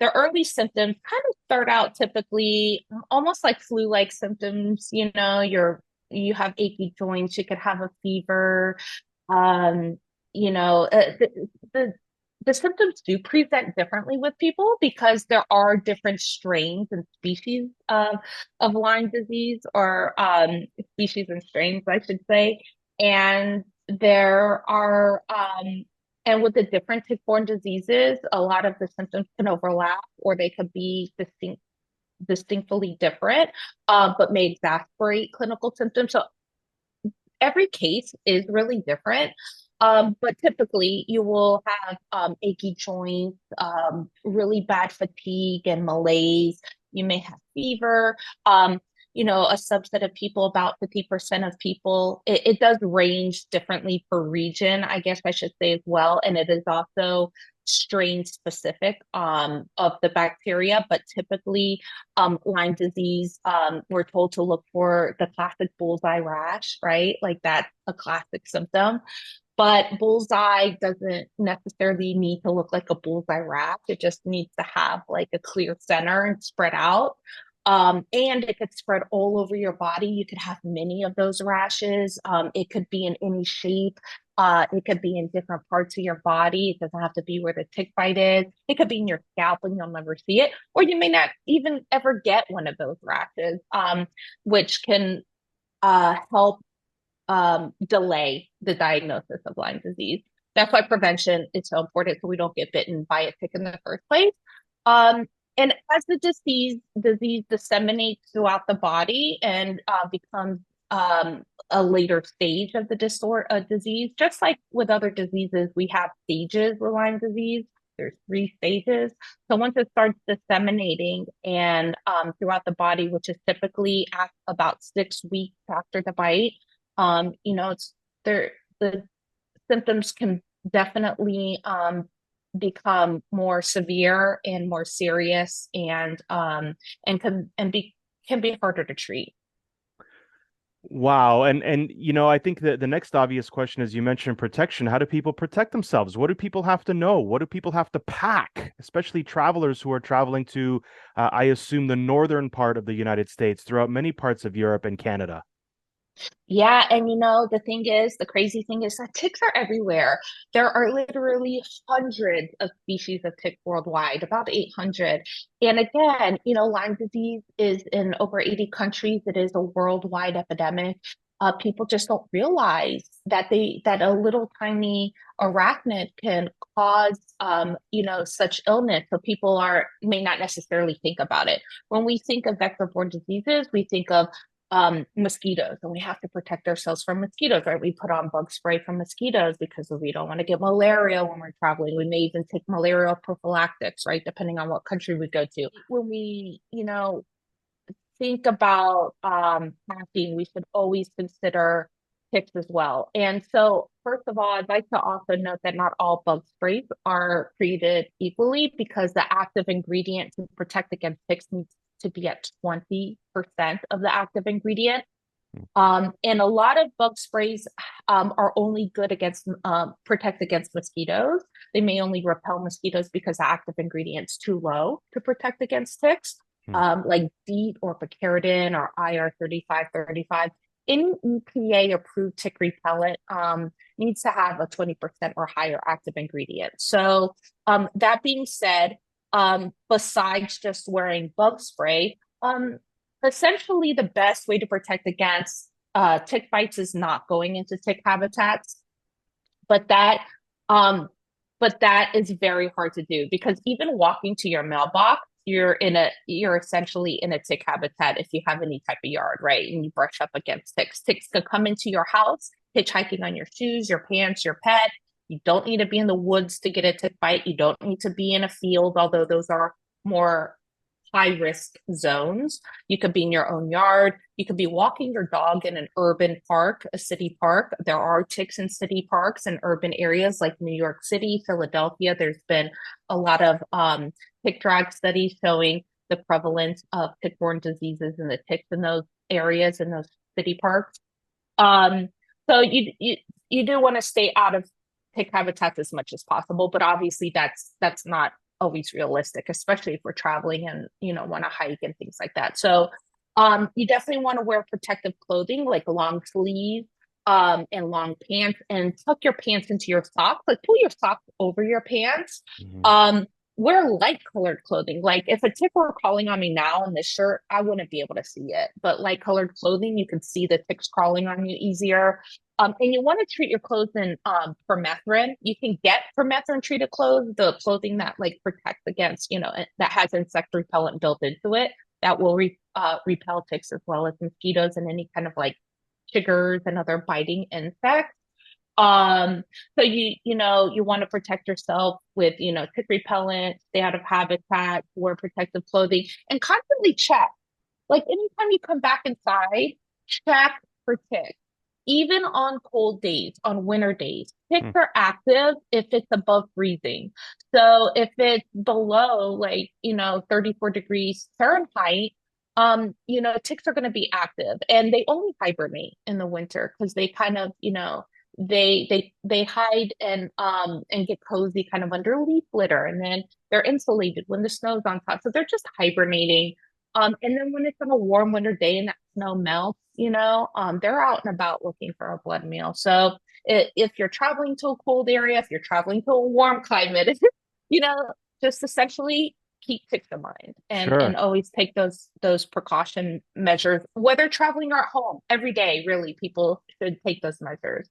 the early symptoms kind of start out typically almost like flu-like symptoms. You have achy joints, you could have a fever. Um, you know, the the symptoms do present differently with people because there are different strains and species of Lyme disease, or species and strains, I should say. And there are, and with the different tick-borne diseases, a lot of the symptoms can overlap, or they could be distinctly different, but may exacerbate clinical symptoms. So every case is really different. But typically you will have achy joints, really bad fatigue and malaise. You may have fever. A subset of people, about 50% of people, it does range differently per region, I guess I should say as well. And it is also strain specific of the bacteria, but typically Lyme disease, we're told to look for the classic bullseye rash, right? Like that's a classic symptom. But bullseye doesn't necessarily need to look like a bullseye rash. It just needs to have like a clear center and spread out. And it could spread all over your body. You could have many of those rashes. It could be in any shape. It could be in different parts of your body. It doesn't have to be where the tick bite is. It could be in your scalp and you'll never see it, or you may not even ever get one of those rashes, which can help delay the diagnosis of Lyme disease. That's why prevention is so important, so we don't get bitten by a tick in the first place. Um, and as the disease disseminates throughout the body and becomes a later stage of the disease, just like with other diseases, we have stages with Lyme disease. There's three stages. So once it starts disseminating and throughout the body, which is typically at about 6 weeks after the bite, it's there. The symptoms can definitely become more severe and more serious, and can be harder to treat. Wow. And I think that the next obvious question is, you mentioned protection. How do people protect themselves? What do people have to know? What do people have to pack, especially travelers who are traveling to, I assume, the northern part of the United States, throughout many parts of Europe and Canada? Yeah, and the crazy thing is that ticks are everywhere. There are literally hundreds of species of tick worldwide, about 800. And again, Lyme disease is in over 80 countries. It is a worldwide epidemic. People just don't realize that a little tiny arachnid can cause, such illness. So people may not necessarily think about it. When we think of vector-borne diseases, we think of mosquitoes, and we have to protect ourselves from mosquitoes, right? We put on bug spray from mosquitoes because we don't want to get malaria when we're traveling. We may even take malaria prophylactics, right? Depending on what country we go to. When we, think about packing, we should always consider ticks as well. And so, first of all, I'd like to also note that not all bug sprays are treated equally, because the active ingredient to protect against ticks needs to be at 20% of the active ingredient. And a lot of bug sprays are only good against protect against mosquitoes. They may only repel mosquitoes because the active ingredient's too low to protect against ticks, Hmm. like DEET or picaridin or IR 3535. Any EPA approved tick repellent needs to have a 20% or higher active ingredient. So that being said, besides just wearing bug spray, essentially the best way to protect against tick bites is not going into tick habitats, but um that is very hard to do, because even walking to your mailbox, you're essentially in a tick habitat if you have any type of yard, right? And you brush up against ticks. Ticks can come into your house, hitchhiking on your shoes, your pants, your pet. You don't need to be in the woods to get a tick bite. You don't need to be in a field, although those are more high risk zones. You could be in your own yard. You could be walking your dog in an urban park, a city park. There are ticks in city parks and urban areas like New York City, Philadelphia. There's been a lot of tick drag studies showing the prevalence of tick-borne diseases in the ticks in those areas, in those city parks. Um, so you do want to stay out of tick habitats as much as possible, but obviously that's not always realistic, especially if we're traveling and, want to hike and things like that. So, you definitely want to wear protective clothing, like long sleeves, and long pants, and tuck your pants into your socks, like pull your socks over your pants. Mhm. Um, Wear light colored clothing. Like if a tick were crawling on me now in this shirt, I wouldn't be able to see it. But light colored clothing, you can see the ticks crawling on you easier. And you want to treat your clothes in permethrin. You can get permethrin treated clothes, the clothing that like protects against, that has insect repellent built into it that will repel ticks as well as mosquitoes and any kind of like chiggers and other biting insects. Um, so you want to protect yourself with, tick repellent, stay out of habitat, wear protective clothing, and constantly check. Like anytime you come back inside, check for ticks. Even on cold days, on winter days, ticks Mm. are active if it's above freezing. So if it's below like, 34 degrees Fahrenheit, ticks are going to be active and they only hibernate in the winter because they kind of, they hide and get cozy kind of under leaf litter and then they're insulated when the snow's on top. So they're just hibernating. And then when it's on a warm winter day and that snow melts, they're out and about looking for a blood meal. So if you're traveling to a cold area, if you're traveling to a warm climate, you know, just essentially keep ticks in mind and Sure. always take those precaution measures, whether traveling or at home every day, really, people should take those measures.